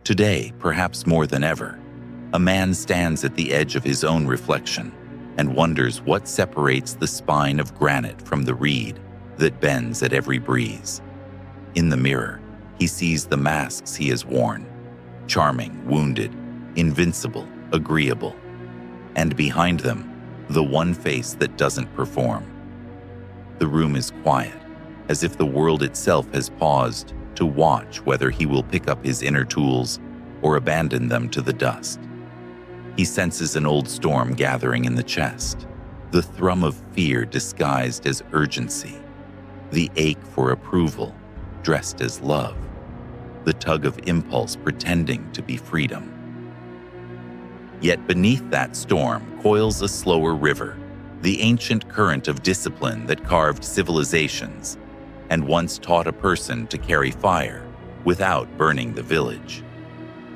Today, perhaps more than ever, a man stands at the edge of his own reflection and wonders what separates the spine of granite from the reed that bends at every breeze. In the mirror, he sees the masks he has worn: charming, wounded, invincible, agreeable. And behind them, the one face that doesn't perform. The room is quiet, as if the world itself has paused to watch whether he will pick up his inner tools or abandon them to the dust. He senses an old storm gathering in the chest, the thrum of fear disguised as urgency, the ache for approval dressed as love, the tug of impulse pretending to be freedom. Yet beneath that storm coils a slower river, the ancient current of discipline that carved civilizations and once taught a person to carry fire without burning the village.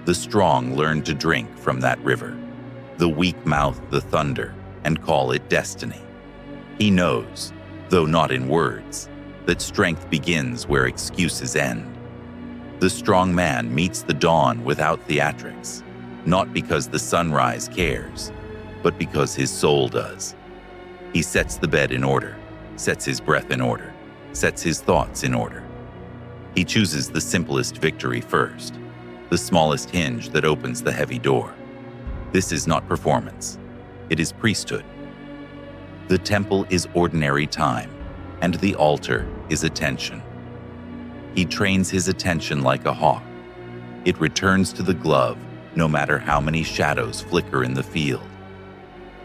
The strong learn to drink from that river. The weak mouth the thunder and call it destiny. He knows, though not in words, that strength begins where excuses end. The strong man meets the dawn without theatrics, not because the sunrise cares, but because his soul does. He sets the bed in order, sets his breath in order, sets his thoughts in order. He chooses the simplest victory first, the smallest hinge that opens the heavy door. This is not performance. It is priesthood. The temple is ordinary time, and the altar is attention. He trains his attention like a hawk. It returns to the glove, no matter how many shadows flicker in the field.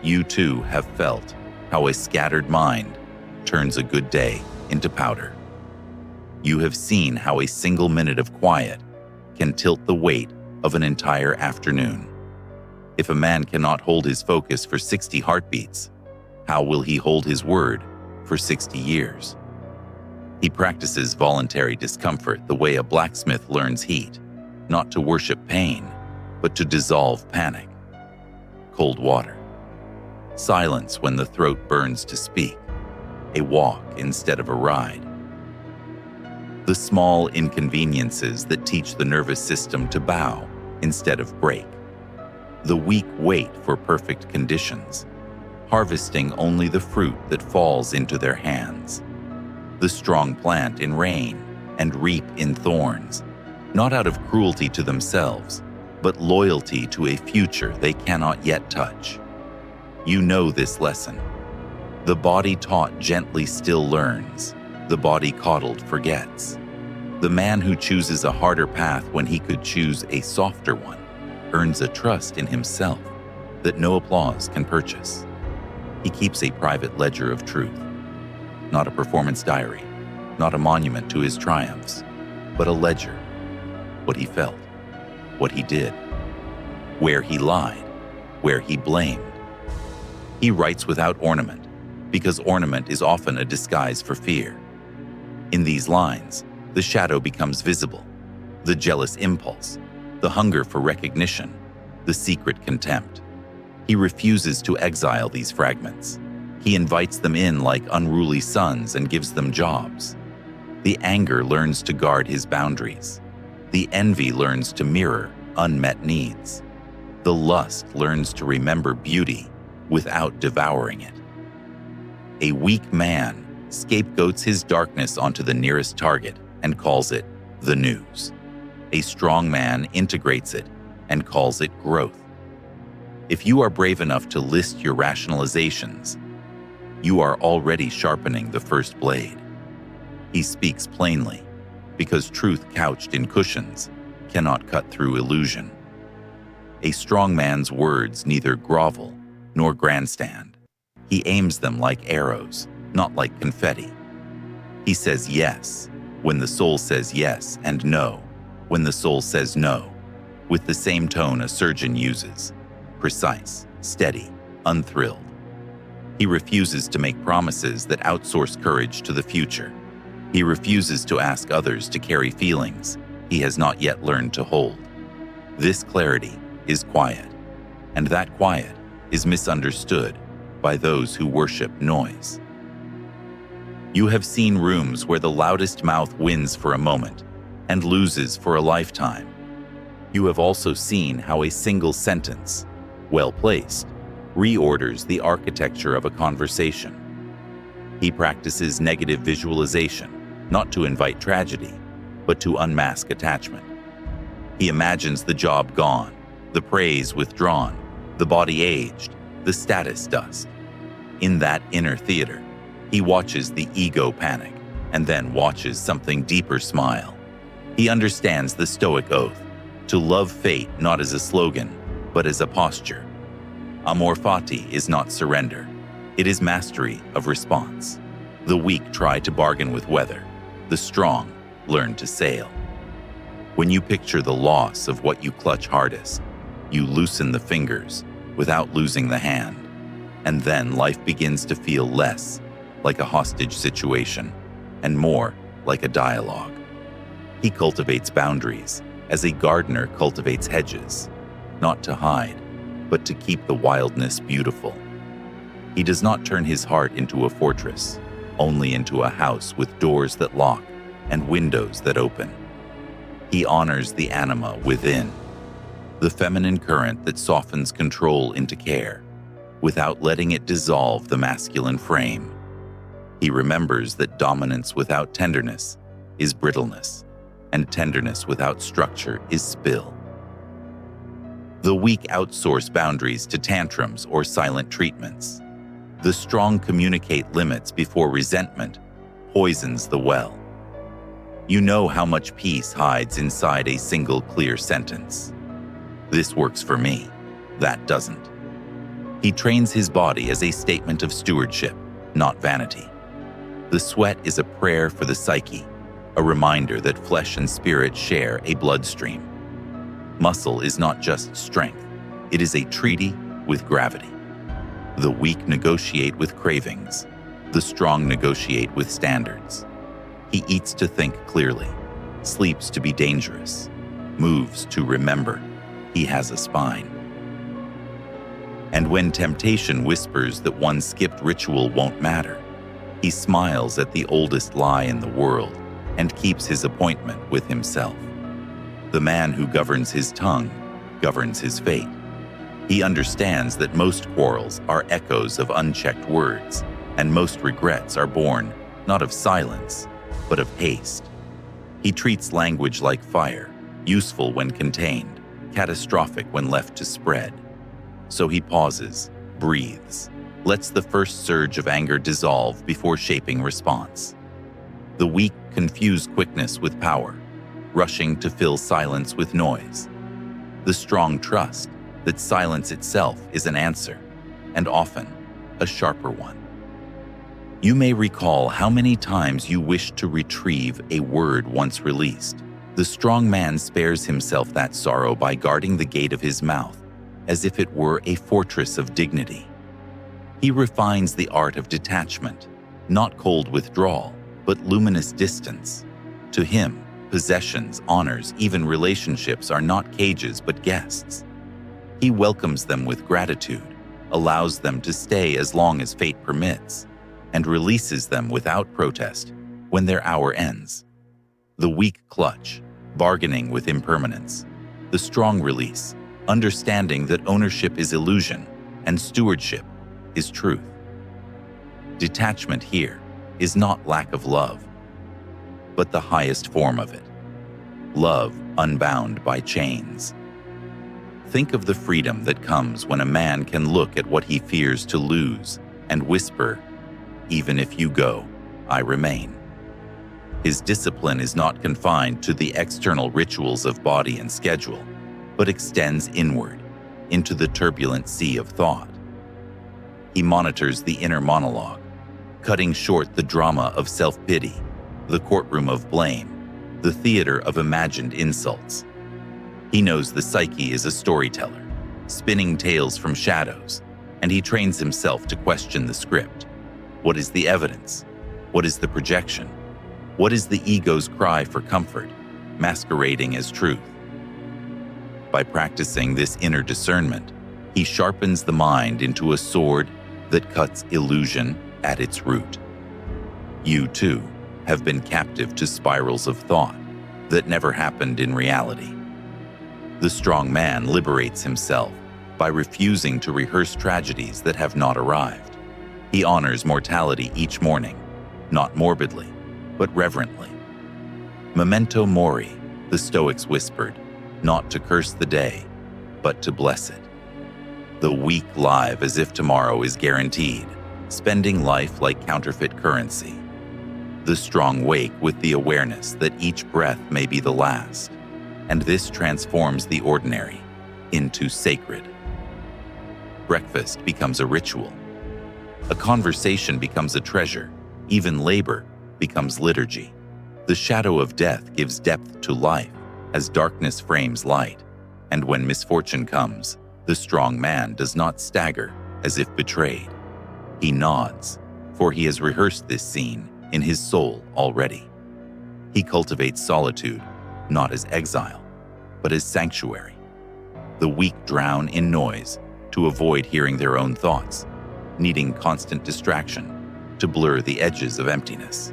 You too have felt how a scattered mind turns a good day into powder. You have seen how a single minute of quiet can tilt the weight of an entire afternoon. If a man cannot hold his focus for 60 heartbeats, how will he hold his word for 60 years? He practices voluntary discomfort the way a blacksmith learns heat, not to worship pain, but to dissolve panic. Cold water. Silence when the throat burns to speak. A walk instead of a ride. The small inconveniences that teach the nervous system to bow instead of break. The weak wait for perfect conditions, harvesting only the fruit that falls into their hands. The strong plant in rain and reap in thorns, not out of cruelty to themselves, but loyalty to a future they cannot yet touch. You know this lesson. The body taught gently still learns. The body coddled forgets. The man who chooses a harder path when he could choose a softer one earns a trust in himself that no applause can purchase. He keeps a private ledger of truth, not a performance diary, not a monument to his triumphs, but a ledger. What he felt, what he did, where he lied, where he blamed. He writes without ornament, because ornament is often a disguise for fear. In these lines, the shadow becomes visible, the jealous impulse, the hunger for recognition, the secret contempt. He refuses to exile these fragments. He invites them in like unruly sons and gives them jobs. The anger learns to guard his boundaries. The envy learns to mirror unmet needs. The lust learns to remember beauty without devouring it. A weak man scapegoats his darkness onto the nearest target and calls it the news. A strong man integrates it and calls it growth. If you are brave enough to list your rationalizations, you are already sharpening the first blade. He speaks plainly, because truth couched in cushions cannot cut through illusion. A strong man's words neither grovel nor grandstand. He aims them like arrows, not like confetti. He says yes when the soul says yes, and no when the soul says no, with the same tone a surgeon uses: precise, steady, unthrilled. He refuses to make promises that outsource courage to the future. He refuses to ask others to carry feelings he has not yet learned to hold. This clarity is quiet, and that quiet is misunderstood by those who worship noise. You have seen rooms where the loudest mouth wins for a moment and loses for a lifetime. You have also seen how a single sentence, well placed, reorders the architecture of a conversation. He practices negative visualization, not to invite tragedy, but to unmask attachment. He imagines the job gone, the praise withdrawn, the body aged, the status dust. In that inner theater, he watches the ego panic and then watches something deeper smile. He understands the Stoic oath, to love fate not as a slogan, but as a posture. Amor fati is not surrender. It is mastery of response. The weak try to bargain with weather. The strong learn to sail. When you picture the loss of what you clutch hardest, you loosen the fingers without losing the hand. And then life begins to feel less like a hostage situation and more like a dialogue. He cultivates boundaries as a gardener cultivates hedges, not to hide, but to keep the wildness beautiful. He does not turn his heart into a fortress, only into a house with doors that lock and windows that open. He honors the anima within, the feminine current that softens control into care, without letting it dissolve the masculine frame. He remembers that dominance without tenderness is brittleness, and tenderness without structure is spill. The weak outsource boundaries to tantrums or silent treatments. The strong communicate limits before resentment poisons the well. You know how much peace hides inside a single clear sentence. This works for me, that doesn't. He trains his body as a statement of stewardship, not vanity. The sweat is a prayer for the psyche, a reminder that flesh and spirit share a bloodstream. Muscle is not just strength, it is a treaty with gravity. The weak negotiate with cravings, the strong negotiate with standards. He eats to think clearly, sleeps to be dangerous, moves to remember he has a spine. And when temptation whispers that one skipped ritual won't matter, he smiles at the oldest lie in the world and keeps his appointment with himself. The man who governs his tongue governs his fate. He understands that most quarrels are echoes of unchecked words, and most regrets are born not of silence, but of haste. He treats language like fire, useful when contained, catastrophic when left to spread. So he pauses, breathes, lets the first surge of anger dissolve before shaping response. The weak confuse quickness with power, rushing to fill silence with noise. The strong trust that silence itself is an answer, and often a sharper one. You may recall how many times you wished to retrieve a word once released. The strong man spares himself that sorrow by guarding the gate of his mouth as if it were a fortress of dignity. He refines the art of detachment, not cold withdrawal, but luminous distance. To him, possessions, honors, even relationships are not cages but guests. He welcomes them with gratitude, allows them to stay as long as fate permits, and releases them without protest when their hour ends. The weak clutch, bargaining with impermanence. The strong release, understanding that ownership is illusion and stewardship is truth. Detachment here is not lack of love, but the highest form of it. Love unbound by chains. Think of the freedom that comes when a man can look at what he fears to lose and whisper, "Even if you go, I remain." His discipline is not confined to the external rituals of body and schedule, but extends inward into the turbulent sea of thought. He monitors the inner monologue, cutting short the drama of self-pity, the courtroom of blame, the theater of imagined insults. He knows the psyche is a storyteller, spinning tales from shadows, and he trains himself to question the script. What is the evidence? What is the projection? What is the ego's cry for comfort, masquerading as truth? By practicing this inner discernment, he sharpens the mind into a sword that cuts illusion at its root. You, too, have been captive to spirals of thought that never happened in reality. The strong man liberates himself by refusing to rehearse tragedies that have not arrived. He honors mortality each morning, not morbidly, but reverently. Memento mori, the Stoics whispered, not to curse the day, but to bless it. The weak live as if tomorrow is guaranteed, spending life like counterfeit currency. The strong wake with the awareness that each breath may be the last, and this transforms the ordinary into sacred. Breakfast becomes a ritual. A conversation becomes a treasure. Even labor becomes liturgy. The shadow of death gives depth to life as darkness frames light, and when misfortune comes, the strong man does not stagger as if betrayed. He nods, for he has rehearsed this scene in his soul already. He cultivates solitude, not as exile, but as sanctuary. The weak drown in noise to avoid hearing their own thoughts, needing constant distraction to blur the edges of emptiness.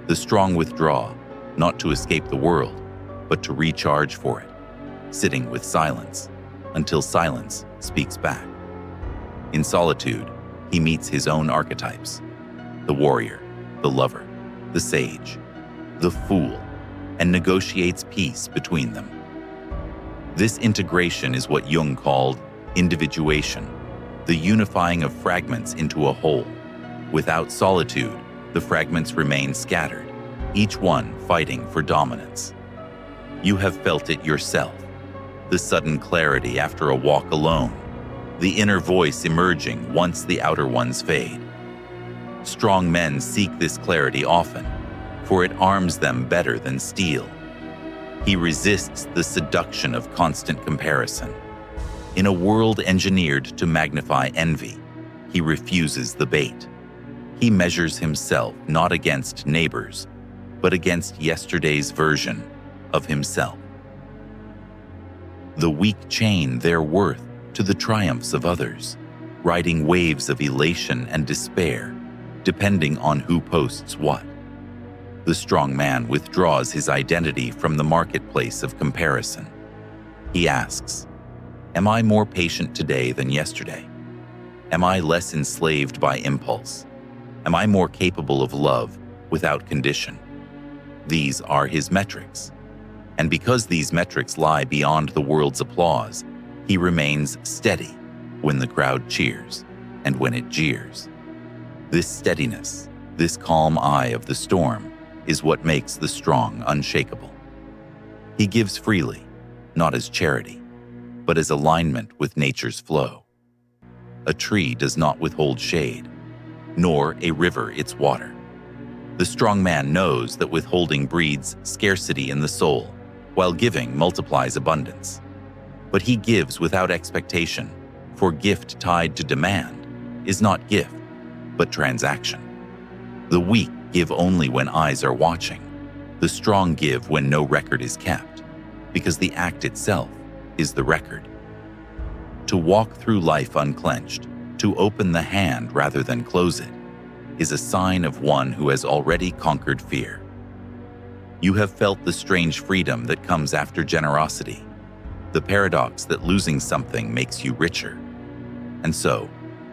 The strong withdraw, not to escape the world, but to recharge for it, sitting with silence until silence speaks back. In solitude, he meets his own archetypes: the warrior, the lover, the sage, the fool, and negotiates peace between them. This integration is what Jung called individuation, the unifying of fragments into a whole. Without solitude, the fragments remain scattered, each one fighting for dominance. You have felt it yourself, the sudden clarity after a walk alone, the inner voice emerging once the outer ones fade. Strong men seek this clarity often, for it arms them better than steel. He resists the seduction of constant comparison. In a world engineered to magnify envy, he refuses the bait. He measures himself not against neighbors, but against yesterday's version of himself. The weak chain their worth to the triumphs of others, riding waves of elation and despair, depending on who posts what. The strong man withdraws his identity from the marketplace of comparison. He asks, "Am I more patient today than yesterday? Am I less enslaved by impulse? Am I more capable of love without condition?" These are his metrics. And because these metrics lie beyond the world's applause, he remains steady when the crowd cheers and when it jeers. This steadiness, this calm eye of the storm, is what makes the strong unshakable. He gives freely, not as charity, but as alignment with nature's flow. A tree does not withhold shade, nor a river its water. The strong man knows that withholding breeds scarcity in the soul, while giving multiplies abundance. But he gives without expectation, for gift tied to demand is not gift, but transaction. The weak give only when eyes are watching. The strong give when no record is kept, because the act itself is the record. To walk through life unclenched, to open the hand rather than close it, is a sign of one who has already conquered fear. You have felt the strange freedom that comes after generosity, the paradox that losing something makes you richer. And so,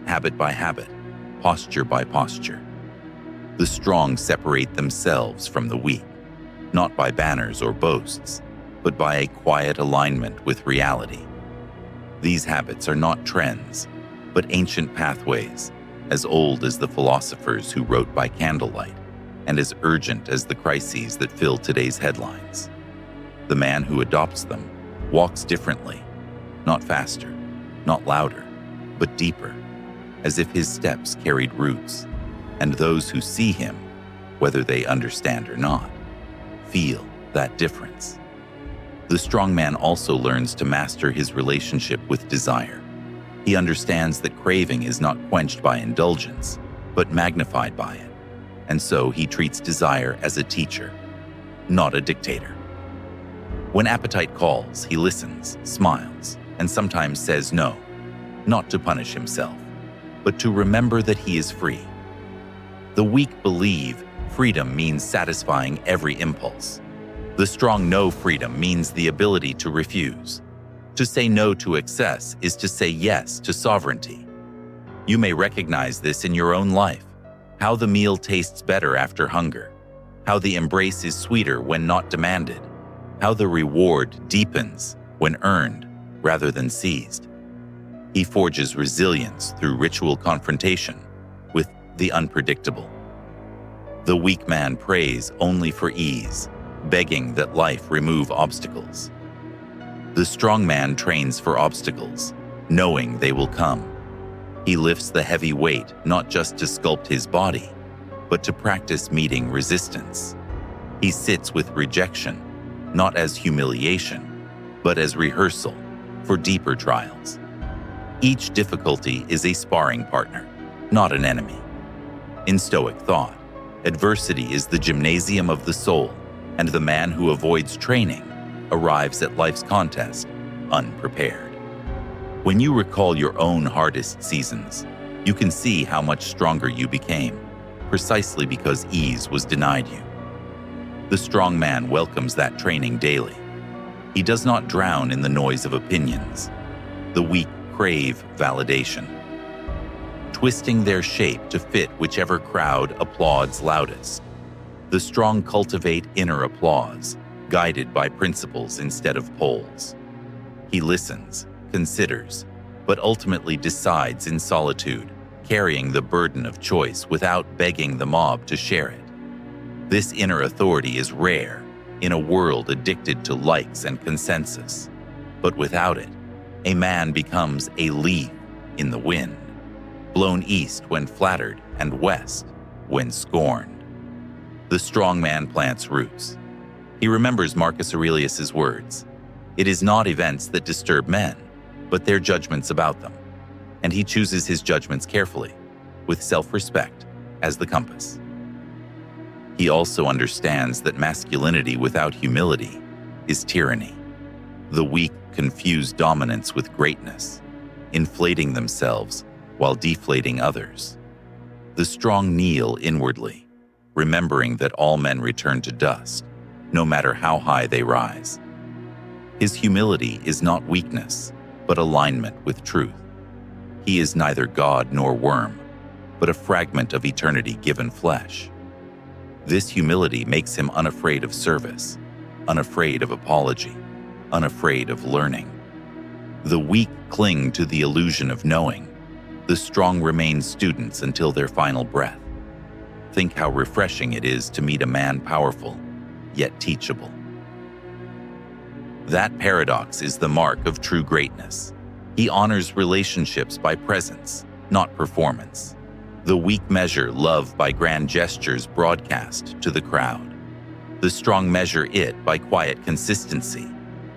habit by habit, posture by posture, the strong separate themselves from the weak, not by banners or boasts, but by a quiet alignment with reality. These habits are not trends, but ancient pathways, as old as the philosophers who wrote by candlelight, and as urgent as the crises that fill today's headlines. The man who adopts them walks differently, not faster, not louder, but deeper, as if his steps carried roots, and those who see him, whether they understand or not, feel that difference. The strong man also learns to master his relationship with desire. He understands that craving is not quenched by indulgence, but magnified by it, and so he treats desire as a teacher, not a dictator. When appetite calls, he listens, smiles, and sometimes says no, not to punish himself, but to remember that he is free. The weak believe freedom means satisfying every impulse. The strong know freedom means the ability to refuse, To say no to excess is to say yes to sovereignty. You may recognize this in your own life, how the meal tastes better after hunger, how the embrace is sweeter when not demanded, how the reward deepens when earned rather than seized. He forges resilience through ritual confrontation with the unpredictable. The weak man prays only for ease, begging that life remove obstacles. The strong man trains for obstacles, knowing they will come. He lifts the heavy weight not just to sculpt his body, but to practice meeting resistance. He sits with rejection, not as humiliation, but as rehearsal for deeper trials. Each difficulty is a sparring partner, not an enemy. In Stoic thought, adversity is the gymnasium of the soul, and the man who avoids training arrives at life's contest unprepared. When you recall your own hardest seasons, you can see how much stronger you became, precisely because ease was denied you. The strong man welcomes that training daily. He does not drown in the noise of opinions. The weak crave validation, twisting their shape to fit whichever crowd applauds loudest. The strong cultivate inner applause, guided by principles instead of polls. He listens, considers, but ultimately decides in solitude, carrying the burden of choice without begging the mob to share it. This inner authority is rare in a world addicted to likes and consensus. But without it, a man becomes a leaf in the wind, blown east when flattered and west when scorned. The strong man plants roots. He remembers Marcus Aurelius's words, "It is not events that disturb men, but their judgments about them." And he chooses his judgments carefully, with self-respect as the compass. He also understands that masculinity without humility is tyranny. The weak confuse dominance with greatness, inflating themselves while deflating others. The strong kneel inwardly, remembering that all men return to dust, no matter how high they rise. His humility is not weakness, but alignment with truth. He is neither God nor worm, but a fragment of eternity given flesh. This humility makes him unafraid of service, unafraid of apology, unafraid of learning. The weak cling to the illusion of knowing. The strong remain students until their final breath. Think how refreshing it is to meet a man powerful, yet teachable. That paradox is the mark of true greatness. He honors relationships by presence, not performance. The weak measure love by grand gestures broadcast to the crowd. The strong measure it by quiet consistency,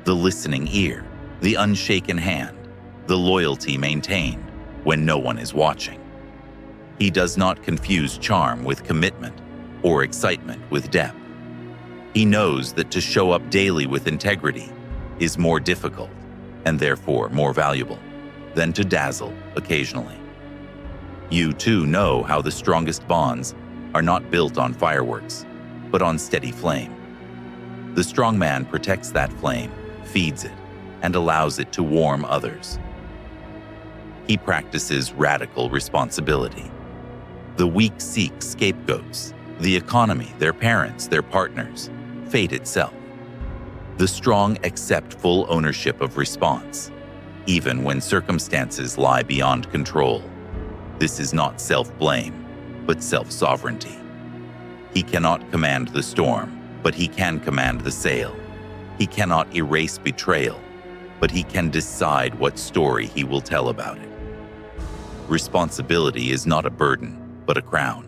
the listening ear, the unshaken hand, the loyalty maintained when no one is watching. He does not confuse charm with commitment or excitement with depth. He knows that to show up daily with integrity is more difficult and therefore more valuable than to dazzle occasionally. You too know how the strongest bonds are not built on fireworks, but on steady flame. The strong man protects that flame, feeds it, and allows it to warm others. He practices radical responsibility. The weak seek scapegoats, the economy, their parents, their partners, fate itself. The strong accept full ownership of response, even when circumstances lie beyond control. This is not self-blame, but self-sovereignty. He cannot command the storm, but he can command the sail. He cannot erase betrayal, but he can decide what story he will tell about it. Responsibility is not a burden, but a crown,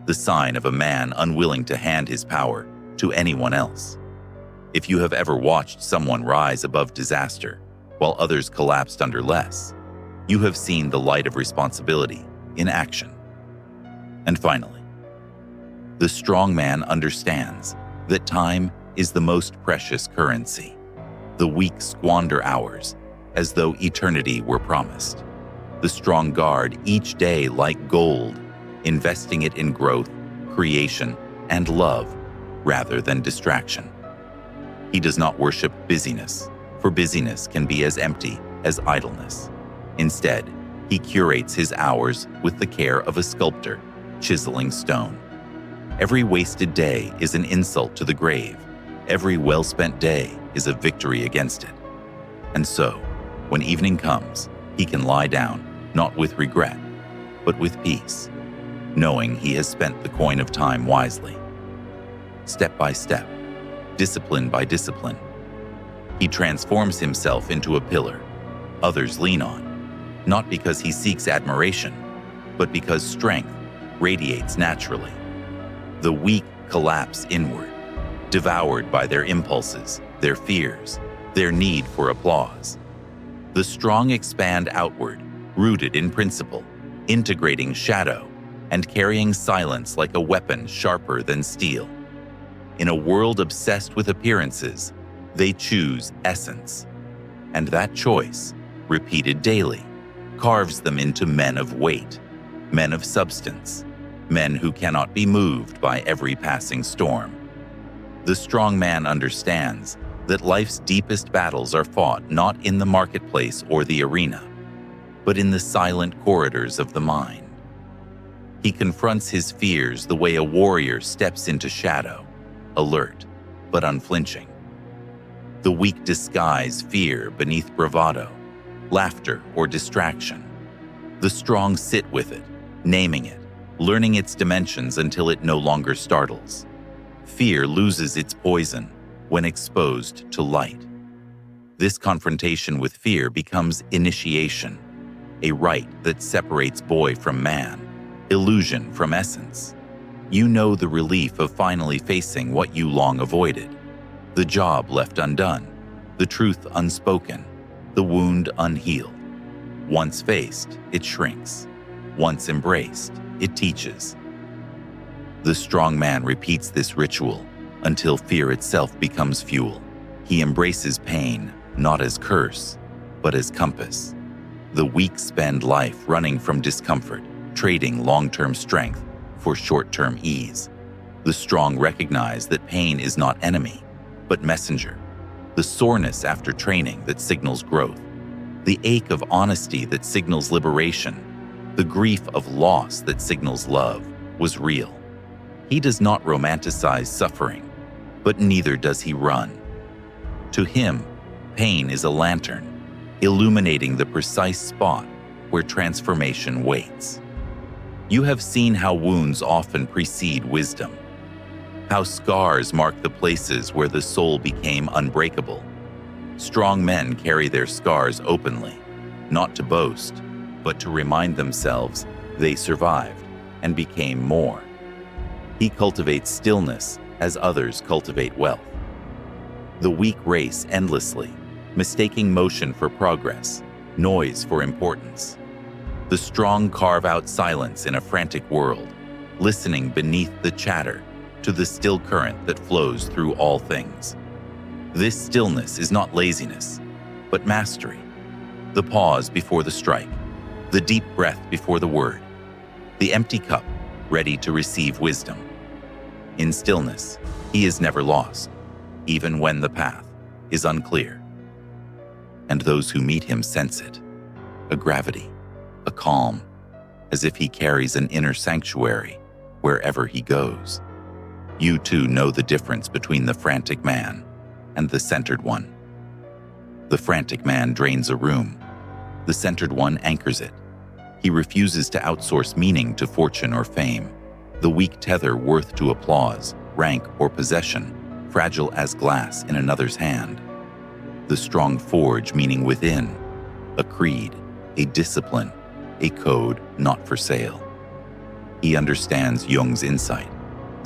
the sign of a man unwilling to hand his power to anyone else. If you have ever watched someone rise above disaster while others collapsed under less, you have seen the light of responsibility in action. And finally, the strong man understands that time is the most precious currency. The weak squander hours as though eternity were promised. The strong guard each day like gold, investing it in growth, creation, and love rather than distraction. He does not worship busyness, for for busyness can be as empty as idleness. Instead, he curates his hours with the care of a sculptor, chiseling stone. Every wasted day is an insult to the grave. Every well-spent day is a victory against it. And so, when evening comes, he can lie down, not with regret, but with peace, knowing he has spent the coin of time wisely. Step by step, discipline by discipline, he transforms himself into a pillar others lean on, not because he seeks admiration, but because strength radiates naturally. The weak collapse inward, devoured by their impulses, their fears, their need for applause. The strong expand outward, rooted in principle, integrating shadow and carrying silence like a weapon sharper than steel. In a world obsessed with appearances, they choose essence. And that choice, repeated daily, carves them into men of weight, men of substance, men who cannot be moved by every passing storm. The strong man understands that life's deepest battles are fought not in the marketplace or the arena, but in the silent corridors of the mind. He confronts his fears the way a warrior steps into shadow, alert but unflinching. The weak disguise fear beneath bravado, laughter, or distraction. The strong sit with it, naming it, learning its dimensions until it no longer startles. Fear loses its poison when exposed to light. This confrontation with fear becomes initiation, a rite that separates boy from man, illusion from essence. You know the relief of finally facing what you long avoided, the job left undone, the truth unspoken, the wound unhealed. Once faced, it shrinks. Once embraced, it teaches. The strong man repeats this ritual until fear itself becomes fuel. He embraces pain, not as curse, but as compass. The weak spend life running from discomfort, trading long-term strength for short-term ease. The strong recognize that pain is not enemy, but messenger. The soreness after training that signals growth. The ache of honesty that signals liberation. The grief of loss that signals love was real. He does not romanticize suffering, but neither does he run. To him, pain is a lantern, illuminating the precise spot where transformation waits. You have seen how wounds often precede wisdom, how scars mark the places where the soul became unbreakable. Strong men carry their scars openly, not to boast, but to remind themselves they survived and became more. He cultivates stillness as others cultivate wealth. The weak race endlessly, mistaking motion for progress, noise for importance. The strong carve out silence in a frantic world, listening beneath the chatter to the still current that flows through all things. This stillness is not laziness, but mastery. The pause before the strike, the deep breath before the word, the empty cup ready to receive wisdom. In stillness, he is never lost, even when the path is unclear. And those who meet him sense it, a gravity, a calm, as if he carries an inner sanctuary wherever he goes. You too know the difference between the frantic man and the centered one. The frantic man drains a room. The centered one anchors it. He refuses to outsource meaning to fortune or fame. The weak tether worth to applause, rank, or possession, fragile as glass in another's hand. The strong forge meaning within, a creed, a discipline, a code not for sale. He understands Jung's insight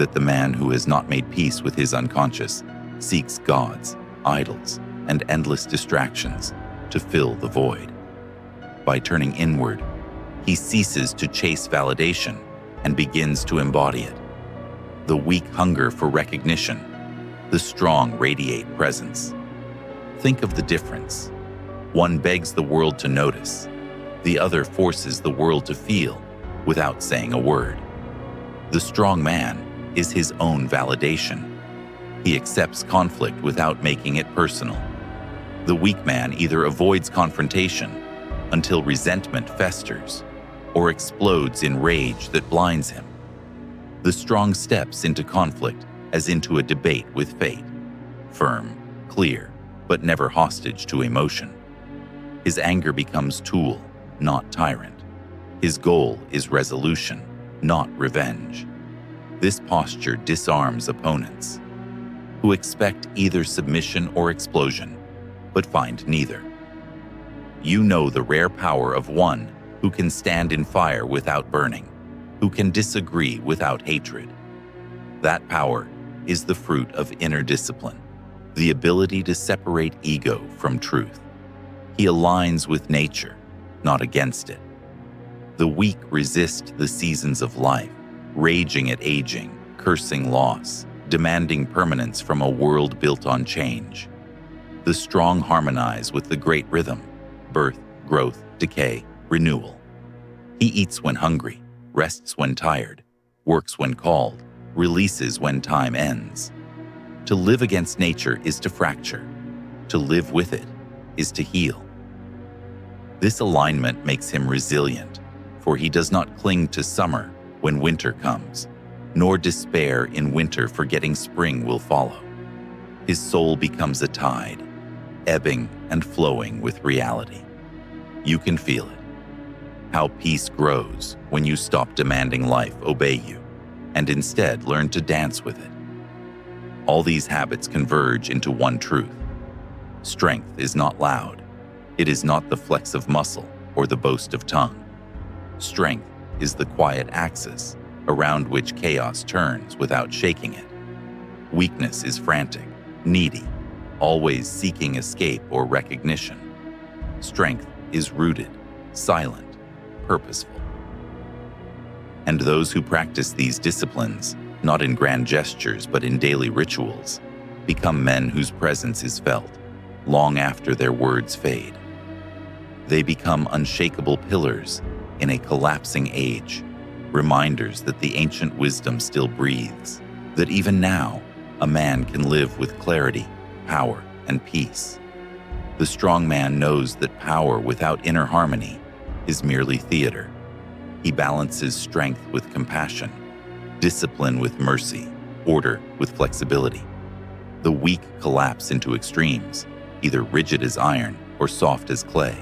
that the man who has not made peace with his unconscious seeks gods, idols, and endless distractions to fill the void. By turning inward, he ceases to chase validation and begins to embody it. The weak hunger for recognition, the strong radiate presence. Think of the difference. One begs the world to notice. The other forces the world to feel without saying a word. The strong man is his own validation. He accepts conflict without making it personal. The weak man either avoids confrontation until resentment festers or explodes in rage that blinds him. The strong steps into conflict as into a debate with fate, firm, clear, but never hostage to emotion. His anger becomes tool, not tyrant. His goal is resolution, not revenge. This posture disarms opponents who expect either submission or explosion, but find neither. You know the rare power of one who can stand in fire without burning, who can disagree without hatred. That power is the fruit of inner discipline, the ability to separate ego from truth. He aligns with nature, not against it. The weak resist the seasons of life, raging at aging, cursing loss, demanding permanence from a world built on change. The strong harmonize with the great rhythm: birth, growth, decay, renewal. He eats when hungry, rests when tired, works when called, releases when time ends. To live against nature is to fracture. To live with it is to heal. This alignment makes him resilient, for he does not cling to summer when winter comes, nor despair in winter forgetting spring will follow. His soul becomes a tide, ebbing and flowing with reality. You can feel it. How peace grows when you stop demanding life obey you, and instead learn to dance with it. All these habits converge into one truth. Strength is not loud. It is not the flex of muscle or the boast of tongue. Strength is the quiet axis around which chaos turns without shaking it. Weakness is frantic, needy, always seeking escape or recognition. Strength is rooted, silent, purposeful. And those who practice these disciplines, not in grand gestures but in daily rituals, become men whose presence is felt long after their words fade. They become unshakable pillars in a collapsing age, reminders that the ancient wisdom still breathes, that even now a man can live with clarity, power, and peace. The strong man knows that power without inner harmony is merely theater. He balances strength with compassion, discipline with mercy, order with flexibility. The weak collapse into extremes, either rigid as iron or soft as clay,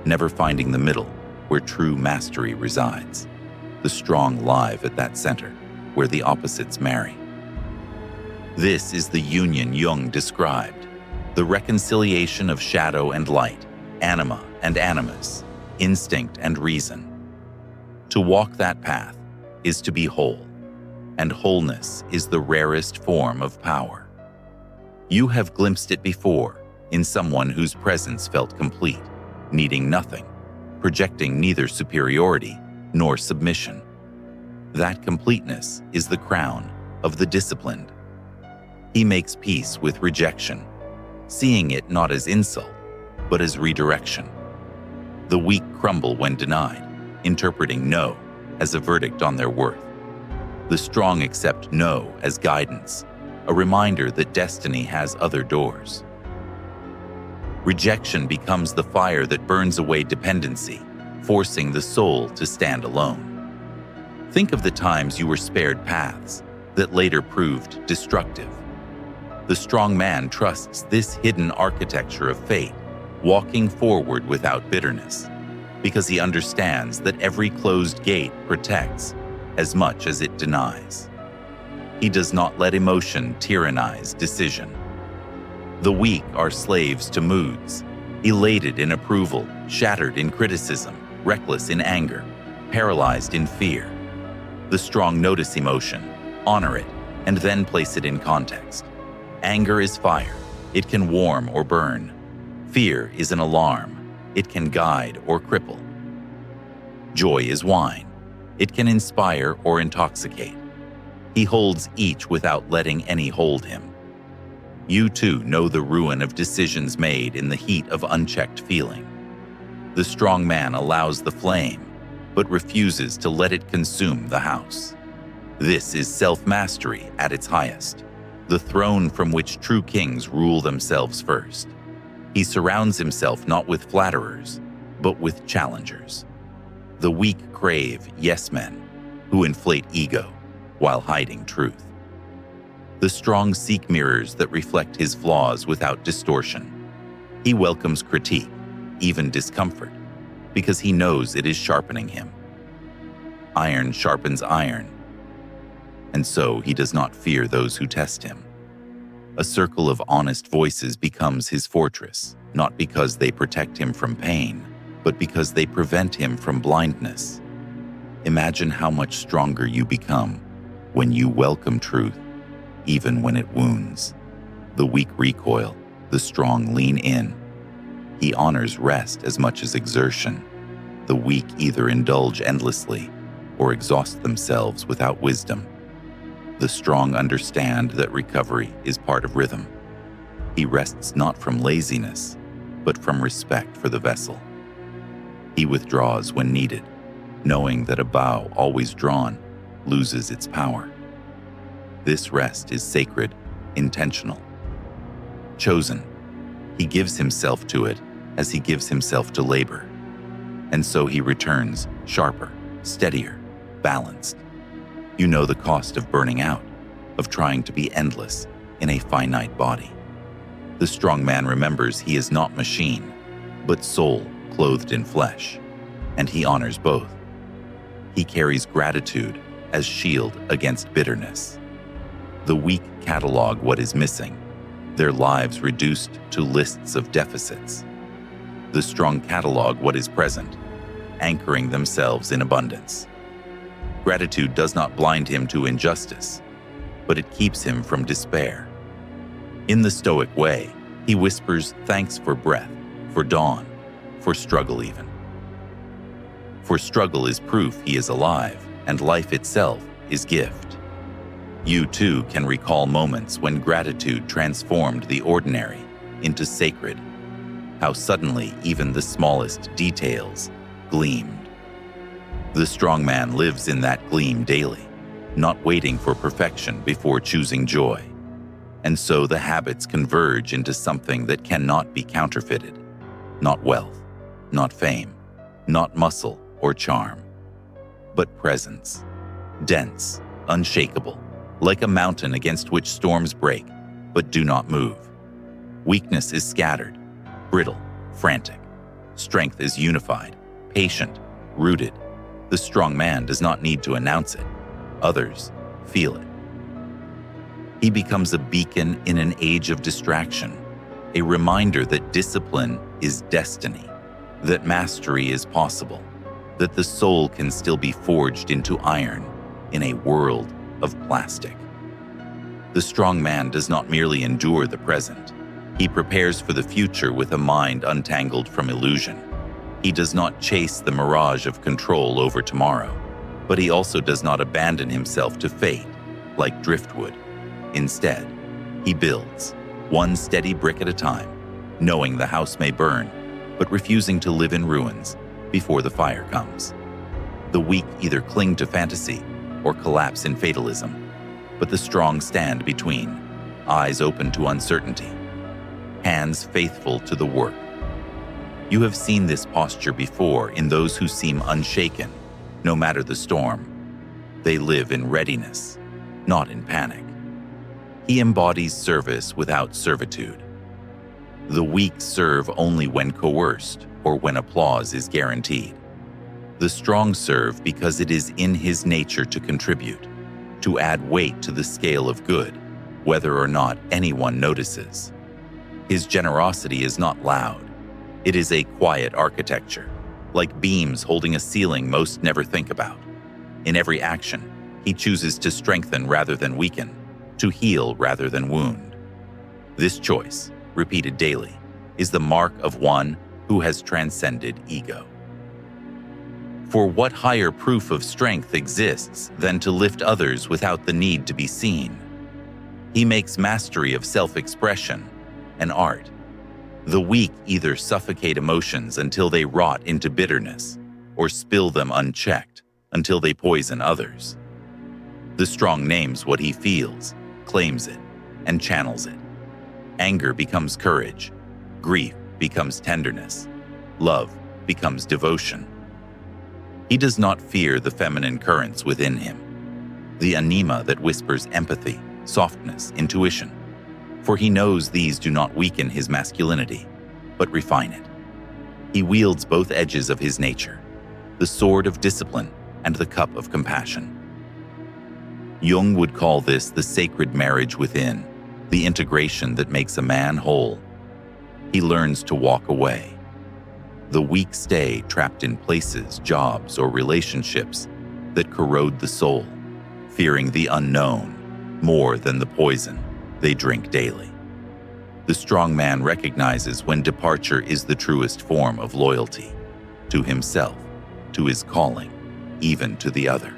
never finding the middle where true mastery resides. The strong live at that center, where the opposites marry. This is the union Jung described, the reconciliation of shadow and light, anima and animus, instinct and reason. To walk that path is to be whole, and wholeness is the rarest form of power. You have glimpsed it before in someone whose presence felt complete, needing nothing, projecting neither superiority nor submission. That completeness is the crown of the disciplined. He makes peace with rejection, seeing it not as insult, but as redirection. The weak crumble when denied, interpreting no as a verdict on their worth. The strong accept no as guidance, a reminder that destiny has other doors. Rejection becomes the fire that burns away dependency, forcing the soul to stand alone. Think of the times you were spared paths that later proved destructive. The strong man trusts this hidden architecture of fate, walking forward without bitterness, because he understands that every closed gate protects as much as it denies. He does not let emotion tyrannize decision. The weak are slaves to moods, elated in approval, shattered in criticism, reckless in anger, paralyzed in fear. The strong notice emotion, honor it, and then place it in context. Anger is fire. It can warm or burn. Fear is an alarm. It can guide or cripple. Joy is wine. It can inspire or intoxicate. He holds each without letting any hold him. You too know the ruin of decisions made in the heat of unchecked feeling. The strong man allows the flame, but refuses to let it consume the house. This is self-mastery at its highest, the throne from which true kings rule themselves first. He surrounds himself not with flatterers, but with challengers. The weak crave yes men who inflate ego while hiding truth. The strong seek mirrors that reflect his flaws without distortion. He welcomes critique, even discomfort, because he knows it is sharpening him. Iron sharpens iron, and so he does not fear those who test him. A circle of honest voices becomes his fortress, not because they protect him from pain, but because they prevent him from blindness. Imagine how much stronger you become when you welcome truth, even when it wounds. The weak recoil, the strong lean in. He honors rest as much as exertion. The weak either indulge endlessly or exhaust themselves without wisdom. The strong understand that recovery is part of rhythm. He rests not from laziness, but from respect for the vessel. He withdraws when needed, knowing that a bow always drawn loses its power. This rest is sacred, intentional, chosen. He gives himself to it as he gives himself to labor. And so he returns sharper, steadier, balanced. You know the cost of burning out, of trying to be endless in a finite body. The strong man remembers he is not machine, but soul clothed in flesh, and he honors both. He carries gratitude as shield against bitterness. The weak catalog what is missing, their lives reduced to lists of deficits. The strong catalog what is present, anchoring themselves in abundance. Gratitude does not blind him to injustice, but it keeps him from despair. In the Stoic way, he whispers thanks for breath, for dawn, for struggle even. For struggle is proof he is alive, and life itself is gift. You too can recall moments when gratitude transformed the ordinary into sacred, how suddenly even the smallest details gleamed. The strong man lives in that gleam daily, not waiting for perfection before choosing joy. And so the habits converge into something that cannot be counterfeited. Not wealth, not fame, not muscle or charm, but presence, dense, unshakable, like a mountain against which storms break, but do not move. Weakness is scattered, brittle, frantic. Strength is unified, patient, rooted. The strong man does not need to announce it. Others feel it. He becomes a beacon in an age of distraction, a reminder that discipline is destiny, that mastery is possible, that the soul can still be forged into iron in a world of plastic. The strong man does not merely endure the present. He prepares for the future with a mind untangled from illusion. He does not chase the mirage of control over tomorrow, but he also does not abandon himself to fate like driftwood. Instead, he builds, one steady brick at a time, knowing the house may burn, but refusing to live in ruins before the fire comes. The weak either cling to fantasy or collapse in fatalism, but the strong stand between, eyes open to uncertainty, hands faithful to the work. You have seen this posture before in those who seem unshaken, no matter the storm. They live in readiness, not in panic. He embodies service without servitude. The weak serve only when coerced or when applause is guaranteed. The strong serve because it is in his nature to contribute, to add weight to the scale of good, whether or not anyone notices. His generosity is not loud. It is a quiet architecture, like beams holding a ceiling most never think about. In every action, he chooses to strengthen rather than weaken, to heal rather than wound. This choice, repeated daily, is the mark of one who has transcended ego. For what higher proof of strength exists than to lift others without the need to be seen? He makes mastery of self-expression an art. The weak either suffocate emotions until they rot into bitterness, or spill them unchecked until they poison others. The strong names what he feels, claims it, and channels it. Anger becomes courage, grief becomes tenderness. Love becomes devotion. He does not fear the feminine currents within him, the anima that whispers empathy, softness, intuition, for he knows these do not weaken his masculinity, but refine it. He wields both edges of his nature, the sword of discipline and the cup of compassion. Jung would call this the sacred marriage within, the integration that makes a man whole. He learns to walk away. The weak stay trapped in places, jobs, or relationships that corrode the soul, fearing the unknown more than the poison they drink daily. The strong man recognizes when departure is the truest form of loyalty, to himself, to his calling, even to the other.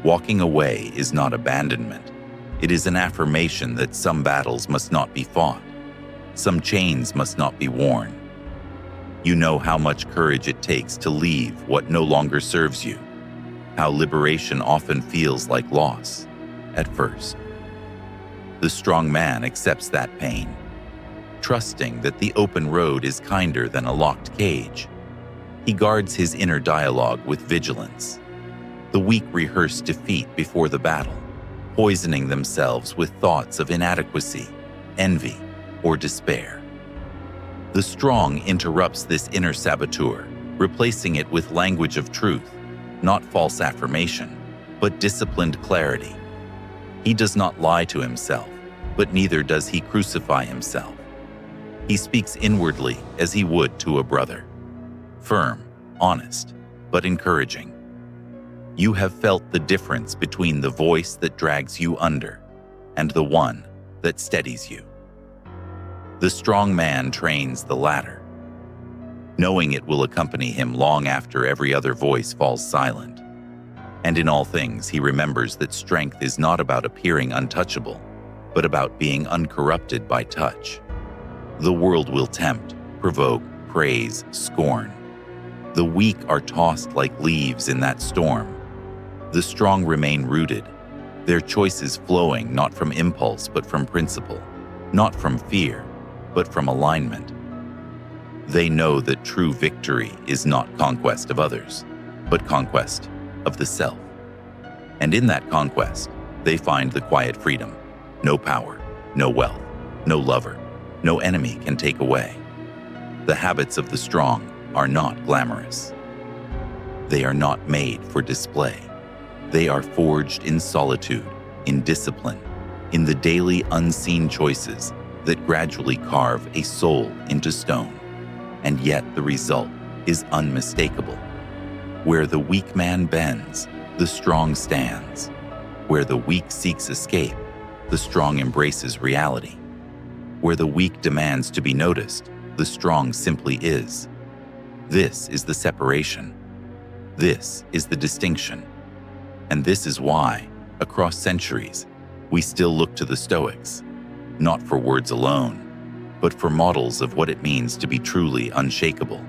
Walking away is not abandonment. It is an affirmation that some battles must not be fought, some chains must not be worn. You know how much courage it takes to leave what no longer serves you, how liberation often feels like loss at first. The strong man accepts that pain, trusting that the open road is kinder than a locked cage. He guards his inner dialogue with vigilance. The weak rehearse defeat before the battle, poisoning themselves with thoughts of inadequacy, envy, or despair. The strong interrupts this inner saboteur, replacing it with language of truth, not false affirmation, but disciplined clarity. He does not lie to himself, but neither does he crucify himself. He speaks inwardly as he would to a brother, firm, honest, but encouraging. You have felt the difference between the voice that drags you under and the one that steadies you. The strong man trains the latter, knowing it will accompany him long after every other voice falls silent. And in all things, he remembers that strength is not about appearing untouchable, but about being uncorrupted by touch. The world will tempt, provoke, praise, scorn. The weak are tossed like leaves in that storm. The strong remain rooted, their choices flowing not from impulse but from principle, not from fear, but from alignment. They know that true victory is not conquest of others, but conquest of the self. And in that conquest, they find the quiet freedom. No power, no wealth, no lover, no enemy can take away. The habits of the strong are not glamorous. They are not made for display. They are forged in solitude, in discipline, in the daily unseen choices that gradually carve a soul into stone. And yet the result is unmistakable. Where the weak man bends, the strong stands. Where the weak seeks escape, the strong embraces reality. Where the weak demands to be noticed, the strong simply is. This is the separation. This is the distinction. And this is why, across centuries, we still look to the Stoics, not for words alone, but for models of what it means to be truly unshakable.